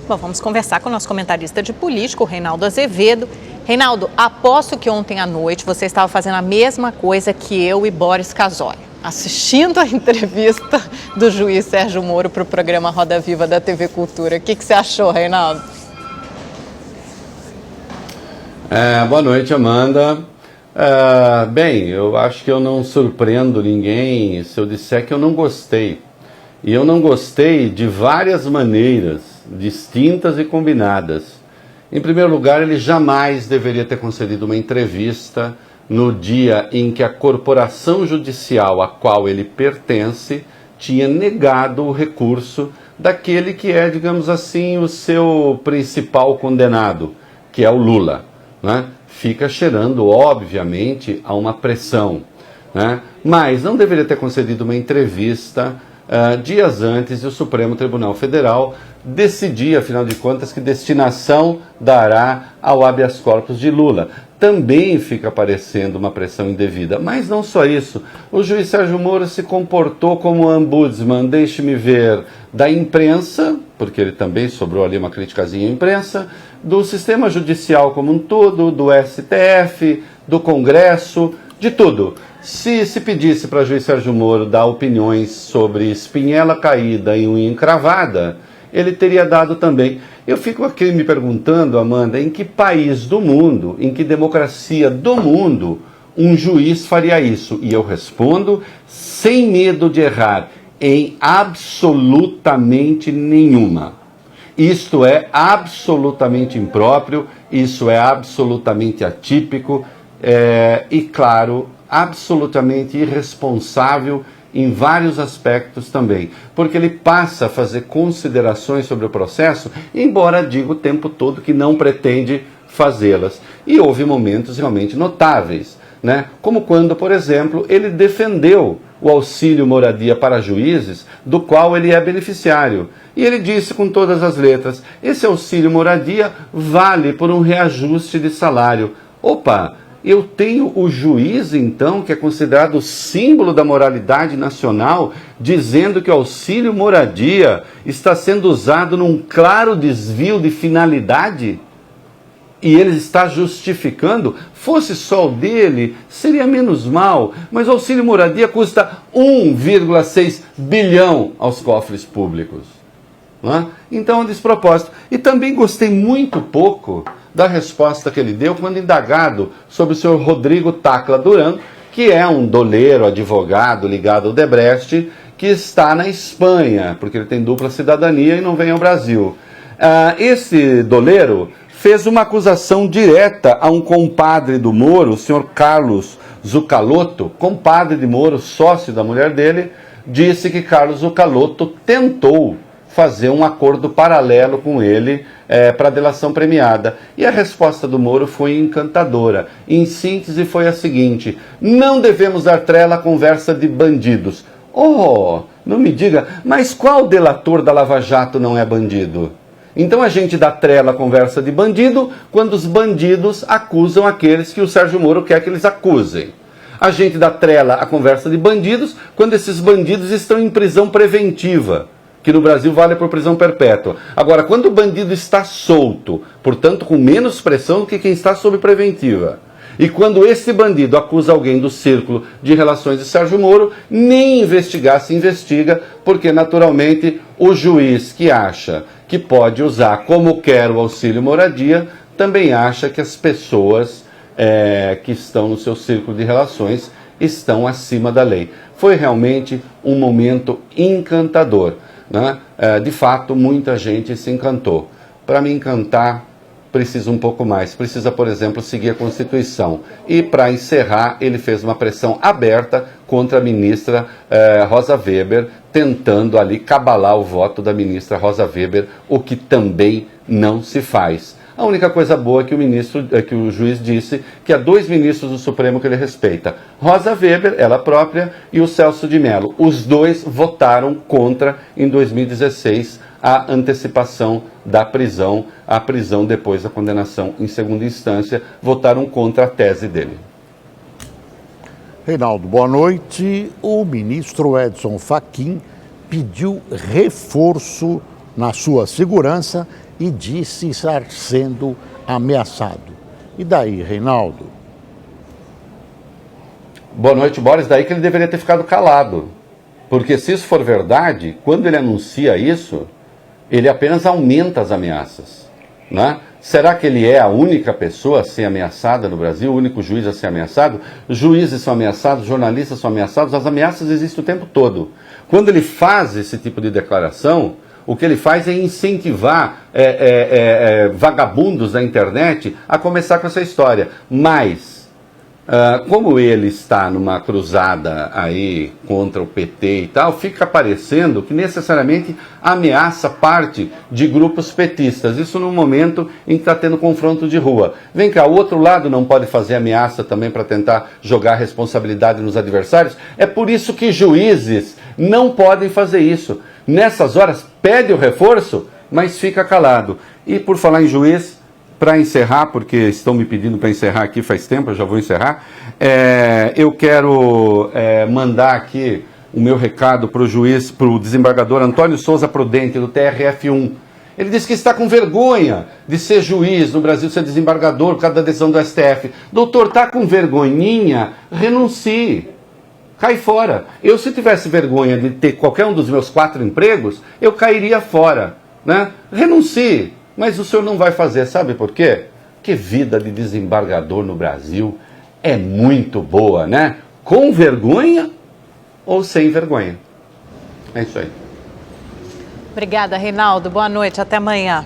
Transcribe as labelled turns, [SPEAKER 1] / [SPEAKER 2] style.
[SPEAKER 1] Bom, vamos conversar com o nosso comentarista de política, o Reinaldo Azevedo. Reinaldo, aposto que ontem à noite você estava fazendo a mesma coisa que eu e Boris Casoy, assistindo a entrevista do juiz Sérgio Moro para o programa Roda Viva da TV Cultura. O que você achou, Reinaldo?
[SPEAKER 2] Boa noite, Amanda. Bem, eu acho que eu não surpreendo ninguém se eu disser que eu não gostei. E eu não gostei de várias maneiras, distintas e combinadas. Em primeiro lugar, ele jamais deveria ter concedido uma entrevista no dia em que a corporação judicial a qual ele pertence tinha negado o recurso daquele que é, digamos assim, o seu principal condenado, que é o Lula, né? Fica cheirando, obviamente, a uma pressão, né? Mas não deveria ter concedido uma entrevista dias antes, e o Supremo Tribunal Federal decidir, afinal de contas, que destinação dará ao habeas corpus de Lula. Também fica parecendo uma pressão indevida. Mas não só isso. O juiz Sérgio Moro se comportou como ombudsman, deixe-me ver, da imprensa, porque ele também sobrou ali uma criticazinha à imprensa, do sistema judicial como um todo, do STF, do Congresso, de tudo. Se pedisse para o juiz Sérgio Moro dar opiniões sobre espinhela caída e unha encravada, ele teria dado também. Eu fico aqui me perguntando, Amanda, em que país do mundo, em que democracia do mundo, um juiz faria isso? E eu respondo, sem medo de errar, em absolutamente nenhuma. Isto é absolutamente impróprio, isso é absolutamente atípico, e, claro, absolutamente irresponsável em vários aspectos também, porque ele passa a fazer considerações sobre o processo, embora diga o tempo todo que não pretende fazê-las. E houve momentos realmente notáveis, né? Como quando, por exemplo, ele defendeu o auxílio moradia para juízes, do qual ele é beneficiário. E ele disse com todas as letras, esse auxílio moradia vale por um reajuste de salário. Opa! Eu tenho o juiz, então, que é considerado o símbolo da moralidade nacional, dizendo que o auxílio moradia está sendo usado num claro desvio de finalidade? E ele está justificando? Fosse só o dele, seria menos mal, mas o auxílio moradia custa 1,6 bilhão aos cofres públicos. Não é? Então é um despropósito. E também gostei muito pouco da resposta que ele deu quando indagado sobre o senhor Rodrigo Tacla Duran, que é um doleiro, advogado ligado ao Odebrecht, que está na Espanha, porque ele tem dupla cidadania e não vem ao Brasil. Esse doleiro fez uma acusação direta a um compadre do Moro, o senhor Carlos Zuccalotto, compadre de Moro, sócio da mulher dele, disse que Carlos Zuccalotto tentou fazer um acordo paralelo com ele para delação premiada. E a resposta do Moro foi encantadora. Em síntese, foi a seguinte: não devemos dar trela à conversa de bandidos. Oh, não me diga, mas qual delator da Lava Jato não é bandido? Então a gente dá trela à conversa de bandido quando os bandidos acusam aqueles que o Sérgio Moro quer que eles acusem. A gente dá trela à conversa de bandidos quando esses bandidos estão em prisão preventiva, que no Brasil vale por prisão perpétua. Agora, quando o bandido está solto, portanto com menos pressão do que quem está sob preventiva, e quando esse bandido acusa alguém do círculo de relações de Sérgio Moro, nem investigar se investiga, porque naturalmente o juiz que acha que pode usar como quer o auxílio moradia, também acha que as pessoas que estão no seu círculo de relações estão acima da lei. Foi realmente um momento encantador, né? De fato, muita gente se encantou. Para me encantar, precisa um pouco mais. Precisa, por exemplo, seguir a Constituição. E, para encerrar, ele fez uma pressão aberta contra a ministra Rosa Weber, tentando ali cabalar o voto da ministra Rosa Weber, o que também não se faz. A única coisa boa é que o juiz disse que há 2 ministros do Supremo que ele respeita. Rosa Weber, ela própria, e o Celso de Mello. Os 2 votaram contra, em 2016, a antecipação da prisão, a prisão depois da condenação em segunda instância, votaram contra a tese dele.
[SPEAKER 3] Reinaldo, boa noite. O ministro Edson Fachin pediu reforço na sua segurança e disse estar sendo ameaçado. E daí, Reinaldo?
[SPEAKER 2] Boa noite, Boris. Daí que ele deveria ter ficado calado. Porque se isso for verdade, quando ele anuncia isso, ele apenas aumenta as ameaças, né? Será que ele é a única pessoa a ser ameaçada no Brasil, o único juiz a ser ameaçado? Juízes são ameaçados, jornalistas são ameaçados, as ameaças existem o tempo todo. Quando ele faz esse tipo de declaração, o que ele faz é incentivar vagabundos da internet a começar com essa história. Mas, como ele está numa cruzada aí contra o PT e tal, fica parecendo que necessariamente ameaça parte de grupos petistas. Isso num momento em que está tendo confronto de rua. Vem cá, o outro lado não pode fazer ameaça também para tentar jogar responsabilidade nos adversários? É por isso que juízes não podem fazer isso. Nessas horas, pede o reforço, mas fica calado. E por falar em juiz, para encerrar, porque estão me pedindo para encerrar aqui faz tempo, eu já vou encerrar, eu quero mandar aqui o meu recado para o juiz, para o desembargador Antônio Souza Prudente, do TRF1. Ele disse que está com vergonha de ser juiz no Brasil, ser desembargador por causa da decisão do STF. Doutor, está com vergonhinha? Renuncie. Cai fora. Eu, se tivesse vergonha de ter qualquer um dos meus 4 empregos, eu cairia fora, né? Renuncie. Mas o senhor não vai fazer, sabe por quê? Porque vida de desembargador no Brasil é muito boa, né? Com vergonha ou sem vergonha. É isso aí.
[SPEAKER 1] Obrigada, Reinaldo. Boa noite. Até amanhã.